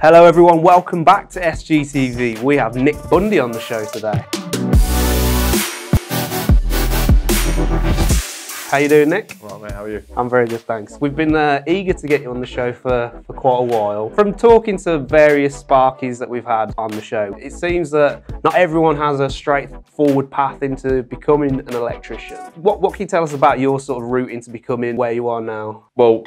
Hello everyone, welcome back to SGTV. We have Nick Bundy on the show today. How you doing, Nick? Well, mate, how are you? I'm very good, thanks. We've been eager to get you on the show for quite a while. From talking to various Sparkies that we've had on the show, it seems that not everyone has a straightforward path into becoming an electrician. What can you tell us about your sort of route into becoming where you are now? Well,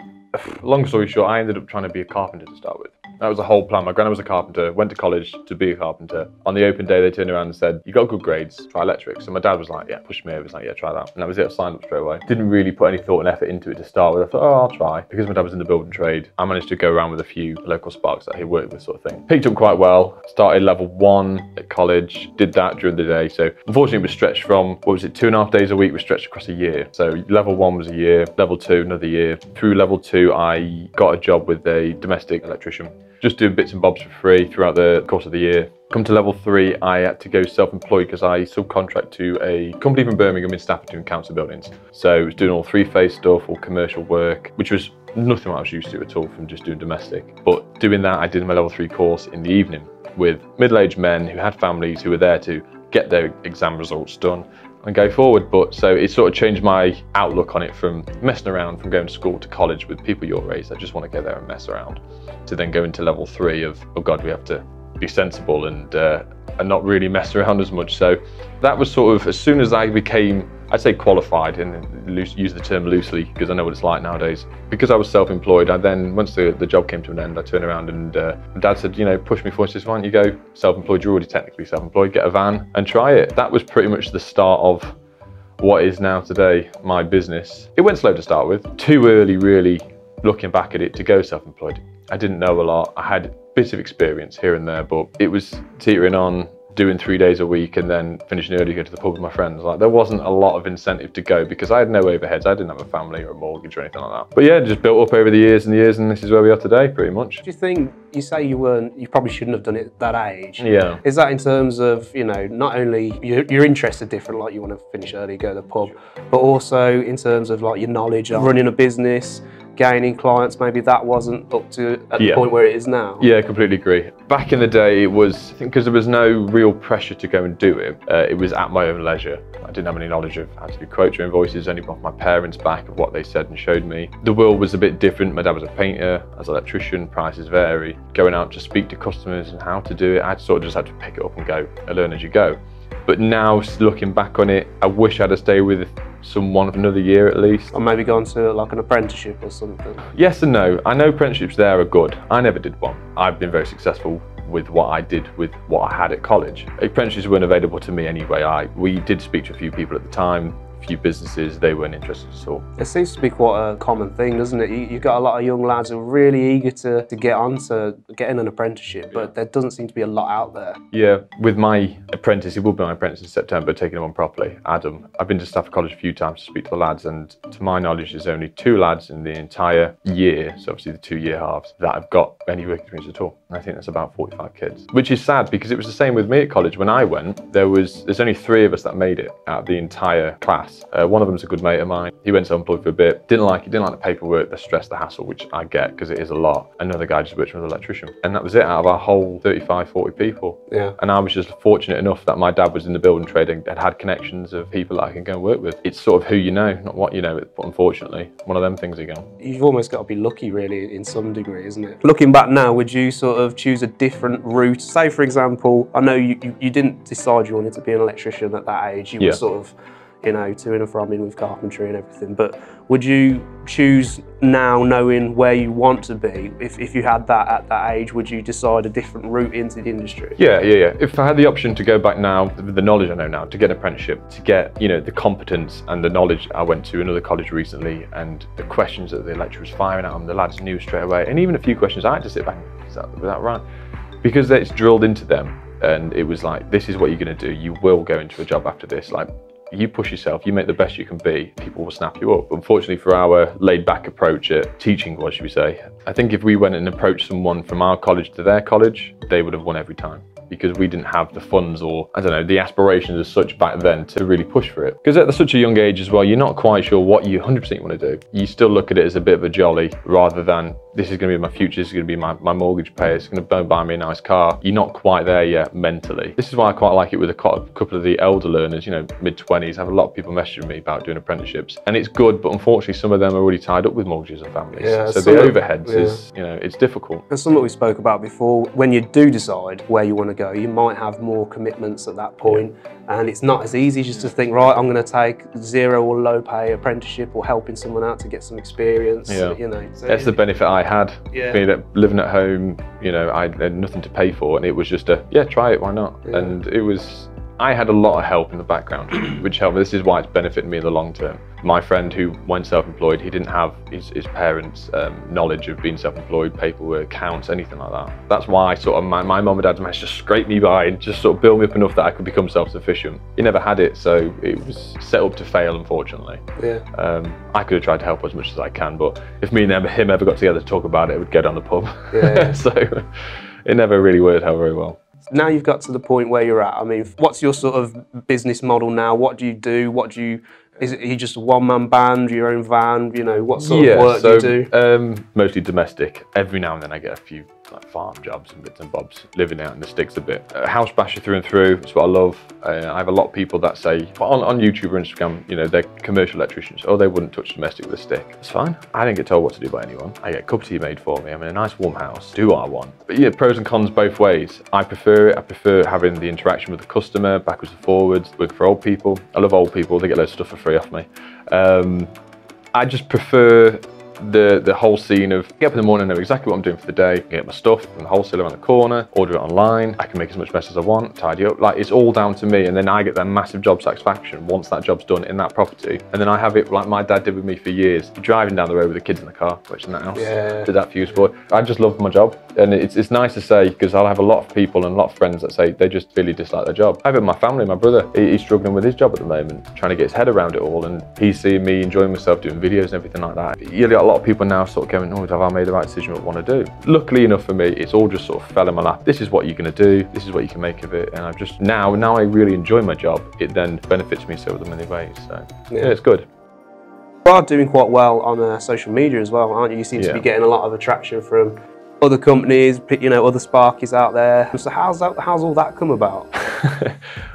long story short, I ended up trying to be a carpenter to start with. That was the whole plan. My granddad was a carpenter, went to college to be a carpenter. On the open day, they turned around and said, you got good grades, try electrics. So my dad was like, yeah, pushed me over. He's like, yeah, try that. And that was it, I signed up straight away. Didn't really put any thought and effort into it to start with. I thought, oh, I'll try. Because my dad was in the building trade, I managed to go around with a few local sparks that he worked with, sort of thing. Picked up quite well, started level 1 at college, did that during the day. So unfortunately, it was stretched from, what was it, 2.5 days a week, was stretched across a year. So level 1 was a year, level 2, another year. Through level 2, I got a job with a domestic electrician. Just doing bits and bobs for free throughout the course of the year. Come to level 3, I had to go self-employed because I subcontract to a company from Birmingham in Stafford doing council buildings. So I was doing all three-phase stuff, all commercial work, which was nothing I was used to at all from just doing domestic. But doing that, I did my level 3 course in the evening with middle-aged men who had families who were there to get their exam results done and go forward. But so it sort of changed my outlook on it from messing around, from going to school to college with people your age that just want to go there and mess around, to then go into level 3 of, oh God, we have to be sensible and not really mess around as much. So that was sort of, as soon as I became, I'd say qualified, and use the term loosely because I know what it's like nowadays. Because I was self-employed, I then, once the job came to an end, I turned around and my dad said, you know, push me forward, he says, why don't you go self-employed, you're already technically self-employed, get a van and try it. That was pretty much the start of what is now today my business. It went slow to start with, too early really, looking back at it, to go self-employed. I didn't know a lot, I had bits of experience here and there, but it was teetering on, doing 3 days a week and then finishing early, go to the pub with my friends. Like, there wasn't a lot of incentive to go because I had no overheads. I didn't have a family or a mortgage or anything like that. But yeah, just built up over the years and this is where we are today, pretty much. Do you think, you say you probably shouldn't have done it at that age. Yeah. Is that in terms of, you know, not only your interests are different, like you want to finish early, go to the pub, but also in terms of like your knowledge of running a business, gaining clients, maybe that wasn't up to at the point where it is now? Yeah, completely agree. Back in the day, it was, I think because there was no real pressure to go and do it, it was at my own leisure. I didn't have any knowledge of how to do quotes or invoices, only off my parents' back of what they said and showed me. The world was a bit different. My dad was a painter, as an electrician, prices vary. Going out to speak to customers and how to do it, I sort of just had to pick it up and go, and learn as you go. But now, looking back on it, I wish I'd have stayed with someone for another year at least. Or maybe gone to like an apprenticeship or something. Yes and no. I know apprenticeships there are good. I never did one. I've been very successful with what I did with what I had at college. Apprenticeships weren't available to me anyway. We did speak to a few people at the time, few businesses, they weren't interested at all. It seems to be quite a common thing, doesn't it? You've got a lot of young lads who are really eager to get on to getting an apprenticeship, but there doesn't seem to be a lot out there. Yeah, with my apprentice, he will be my apprentice in September, taking him on properly, Adam. I've been to Stafford College a few times to speak to the lads, and to my knowledge, there's only 2 lads in the entire year, so obviously the 2-year halves, that have got any work experience at all. And I think that's about 45 kids, which is sad because it was the same with me at college. When I went, there's only 3 of us that made it out of the entire class. One of them's a good mate of mine. He went self-employed for a bit. Didn't like the paperwork, the stress, the hassle, which I get because it is a lot. Another guy just worked with an electrician. And that was it out of our whole 35, 40 people. Yeah. And I was just fortunate enough that my dad was in the building trade and had connections of people that I can go and work with. It's sort of who you know, not what you know, but unfortunately, one of them things again. You've almost got to be lucky really in some degree, isn't it? Looking back now, would you sort of choose a different route? Say for example, I know you didn't decide you wanted to be an electrician at that age. You were sort of, you know, to and from in with carpentry and everything, but would you choose now, knowing where you want to be, if you had that at that age, would you decide a different route into the industry? Yeah. If I had the option to go back now, with the knowledge I know now, to get an apprenticeship, to get, you know, the competence and the knowledge. I went to another college recently and the questions that the lecturer was firing at them, the lads knew straight away, and even a few questions I had to sit back and, is that right? Because it's drilled into them, and it was like, this is what you're going to do, you will go into a job after this. Like, you push yourself, you make the best you can be, people will snap you up. Unfortunately for our laid-back approach at teaching, what should we say, I think if we went and approached someone from our college to their college, they would have won every time. because we didn't have the funds or, I don't know, the aspirations as such back then to really push for it. Because at such a young age as well, you're not quite sure what you 100% want to do. You still look at it as a bit of a jolly rather than this is going to be my future, this is going to be my mortgage payer, it's going to buy me a nice car. You're not quite there yet mentally. This is why I quite like it with a couple of the elder learners, you know, mid-20s. I have a lot of people messaging me about doing apprenticeships, and it's good, but unfortunately some of them are already tied up with mortgages and families. Yeah, so the overheads is, you know, it's difficult. That's something we spoke about before. When you do decide where you want to go, you might have more commitments at that point, and it's not as easy just to think, right, I'm going to take zero or low pay apprenticeship or helping someone out to get some experience. You know, so that's the benefit I had, being living at home. You know, I had nothing to pay for, and it was just try it, why not? And it was, I had a lot of help in the background, which helped. This is why it's benefited me in the long term. My friend who went self-employed, he didn't have his parents' knowledge of being self-employed, paperwork, accounts, anything like that. That's why sort of my mum and dad managed to scrape me by and just sort of build me up enough that I could become self-sufficient. He never had it, so it was set up to fail, unfortunately. I could have tried to help as much as I can, but if me and him ever got together to talk about it, we'd go down the pub. So it never really worked out very well. Now you've got to the point where you're at, I mean, what's your sort of business model now? What do you do? Is it just a one-man band, your own van? You know, what sort of work do you do? Mostly domestic. Every now and then I get a few like farm jobs and bits and bobs, living out in the sticks a bit. House basher through and through, it's what I love. I have a lot of people that say, on YouTube or Instagram, you know, they're commercial electricians, oh, they wouldn't touch domestic with a stick. It's fine. I don't get told what to do by anyone. I get a cup of tea made for me, I'm in a nice warm house, do what I want. But yeah, pros and cons both ways. I prefer it. I prefer having the interaction with the customer, backwards and forwards, working for old people. I love old people, they get loads of stuff for free off me. I just prefer the whole scene of get up in the morning, know exactly what I'm doing for the day, get my stuff from the wholesaler around the corner, order it online, I can make as much mess as I want, tidy up, like it's all down to me, and then I get that massive job satisfaction once that job's done in that property. And then I have it like my dad did with me for years, driving down the road with the kids in the car, which in that house, did that for you, sport. I just love my job, and it's nice to say, because I'll have a lot of people and a lot of friends that say they just really dislike their job. I have it in my family, my brother, he's struggling with his job at the moment, trying to get his head around it all, and he's seeing me enjoying myself doing videos and everything like that. You got a lot of people now sort of going, oh, have I made the right decision what I want to do? Luckily enough for me, it's all just sort of fell in my lap. This is what you're going to do, this is what you can make of it, and I've just, now I really enjoy my job. It then benefits me so many ways, so yeah, it's good. You are doing quite well on social media as well, aren't you? You seem to be getting a lot of attraction from other companies, you know, other Sparkies out there. So how's all that come about?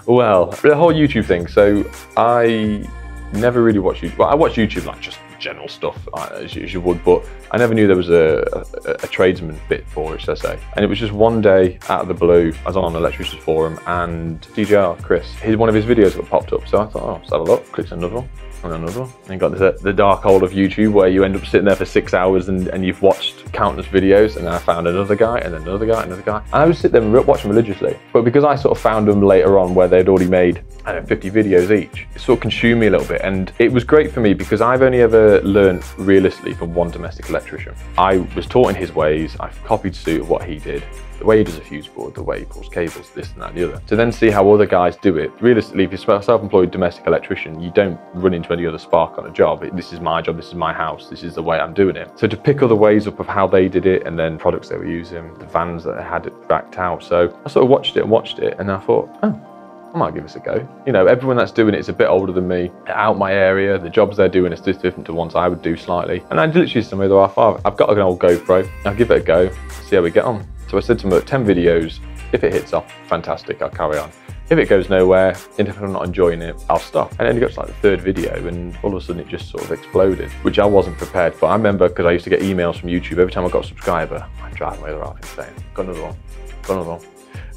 Well, the whole YouTube thing, so I never really watched YouTube. Well, I watch YouTube like just general stuff as you would, but I never knew there was a tradesman bit for it, should I say. And it was just one day out of the blue, I was on an Electricians forum, and DJR, Chris, one of his videos got popped up, so I thought, oh, let's have a look, clicked on another one. And another one. And you got the dark hole of YouTube where you end up sitting there for 6 hours and you've watched countless videos, and then I found another guy, and then another guy, and another guy. And I would sit there and watch them religiously. But because I sort of found them later on where they'd already made, I don't know, 50 videos each, it sort of consumed me a little bit. And it was great for me because I've only ever learned realistically from one domestic electrician. I was taught in his ways, I've copied suit of what he did. The way he does a fuse board, the way he pulls cables, this and that and the other. To then see how other guys do it. Realistically, if you're a self-employed domestic electrician, you don't run into any other spark on a job. This is my job, this is my house, this is the way I'm doing it. So to pick other ways up of how they did it, and then products they were using, the vans that had it backed out. So I sort of watched it, and I thought, oh, I might give this a go. You know, everyone that's doing it is a bit older than me, out my area, the jobs they're doing is just different to ones I would do slightly. And I literally said to me, I've got an old GoPro, I'll give it a go, see how we get on. So I said to him, look, 10 videos, if it hits off, fantastic, I'll carry on. If it goes nowhere, and if I'm not enjoying it, I'll stop. And then it got to like the third video, and all of a sudden it just sort of exploded, which I wasn't prepared for. I remember, because I used to get emails from YouTube, every time I got a subscriber, I'd drive my other half insane. Got another one, got another one.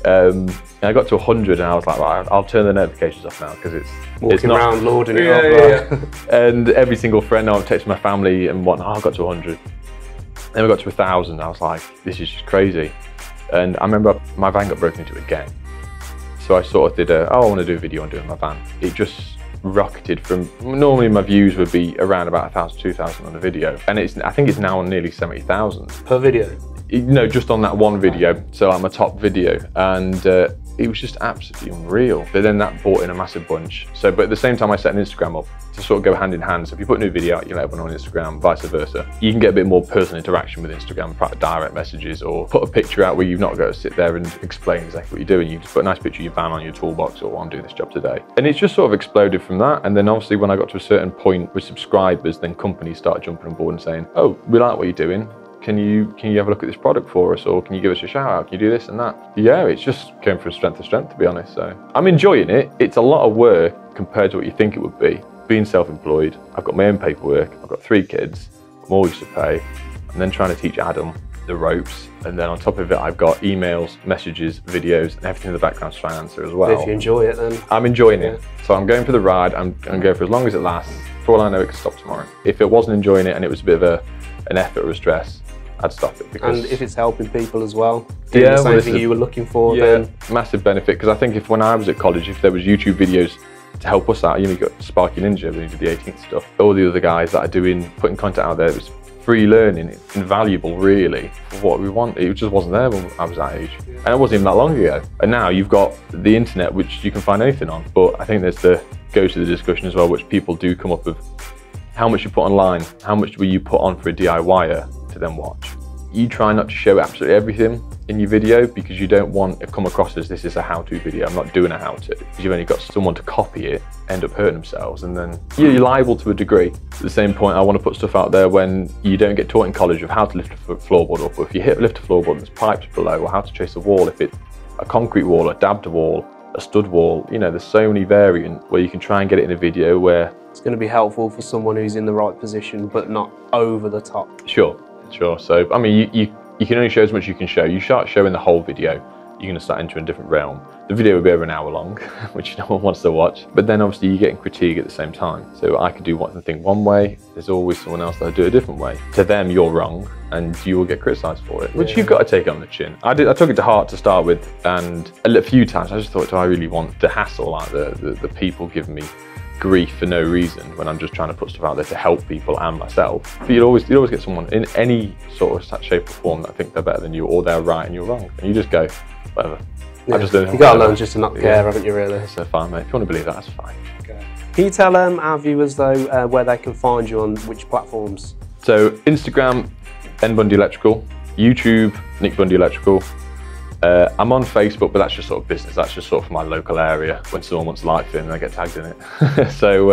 And I got to 100 and I was like, right, I'll turn the notifications off now because it's not around lording it off. And every single friend, I've texted my family and whatnot, I got to 100. Then we got to 1,000. I was like, this is just crazy. And I remember my van got broken into again. So I sort of did I want to do a video on doing my van. It just rocketed from, normally my views would be around about 1,000, 2,000 on a video. And I think it's now on nearly 70,000. Per video? No, just on that one video, so like my top video, and it was just absolutely unreal. But then that brought in a massive bunch. So, but at the same time, I set an Instagram up to sort of go hand in hand. So if you put a new video out, you let everyone on Instagram, vice versa. You can get a bit more personal interaction with Instagram, direct messages, or put a picture out where you've not got to sit there and explain exactly what you're doing. You just put a nice picture of your van on your toolbox, or I'm doing this job today. And it's just sort of exploded from that. And then obviously when I got to a certain point with subscribers, then companies started jumping on board and saying, oh, we like what you're doing. can you have a look at this product for us, or can you give us a shout out? Can you do this and that? Yeah, it's just came from strength to strength, to be honest. So I'm enjoying it. It's a lot of work compared to what you think it would be. Being self-employed, I've got my own paperwork, I've got 3 kids, mortgage to pay, and then trying to teach Adam the ropes, and then on top of it I've got emails, messages, videos, and everything in the background to try and answer as well. If you enjoy it, then I'm enjoying it. So I'm going for the ride. I'm going to go for as long as it lasts. For all I know, it could stop tomorrow. If it wasn't enjoying it and it was a bit of an effort or a stress, I'd stop it. Because, and if it's helping people as well, doing the same thing you were looking for, then massive benefit. Because I think when I was at college, if there was YouTube videos to help us out, you got Sparky Ninja, when he did the 18th stuff, all the other guys that are putting content out there, it was free learning. It's invaluable, really, for what we want. It just wasn't there when I was that age, and it wasn't even that long ago. And now you've got the internet, which you can find anything on. But I think there's the go to the discussion as well, which people do come up with: how much you put online, how much will you put on for a DIYer to then watch? You try not to show absolutely everything in your video, because you don't want to come across as this is a how-to video. I'm not doing a how-to, because you've only got someone to copy it, end up hurting themselves, and then you're liable to a degree. At the same point, I want to put stuff out there when you don't get taught in college of how to lift a floorboard up, or if you lift a floorboard and there's pipes below, or how to chase a wall, if it's a concrete wall, a dabbed wall, a stud wall. There's so many variants where you can try and get it in a video where it's going to be helpful for someone who's in the right position, but not over the top. Sure. So, I mean, you can only show as much as you can show. You start showing the whole video, you're going to start entering a different realm. The video will be over an hour long, which no one wants to watch. But then obviously you're getting critique at the same time. So I could do one thing one way, there's always someone else that'll do it a different way. To them, you're wrong, and you will get criticised for it, which you've got to take on the chin. I took it to heart to start with, and a few times I just thought, do I really want the hassle, like the people giving me grief for no reason, when I'm just trying to put stuff out there to help people and myself? But you'd always get someone in any sort of shape or form that think they're better than you, or they're right and you're wrong, and you just go, whatever. Yeah. You got to learn just to not care, haven't you, really? So fine, mate. If you want to believe that, that's fine. Okay. Can you tell our viewers though where they can find you, on which platforms? So Instagram, N Bundy Electrical, YouTube, Nick Bundy Electrical. I'm on Facebook, but that's just sort of business. That's just sort of for my local area. When someone wants a light fit, and I get tagged in it. So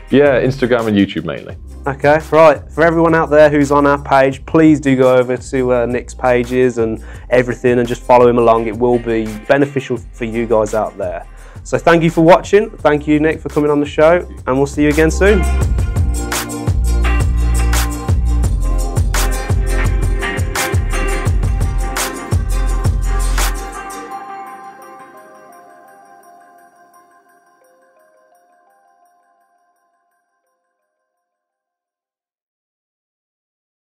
yeah, Instagram and YouTube mainly. Okay, right. For everyone out there who's on our page, please do go over to Nick's pages and everything, and just follow him along. It will be beneficial for you guys out there. So thank you for watching. Thank you, Nick, for coming on the show, and we'll see you again soon.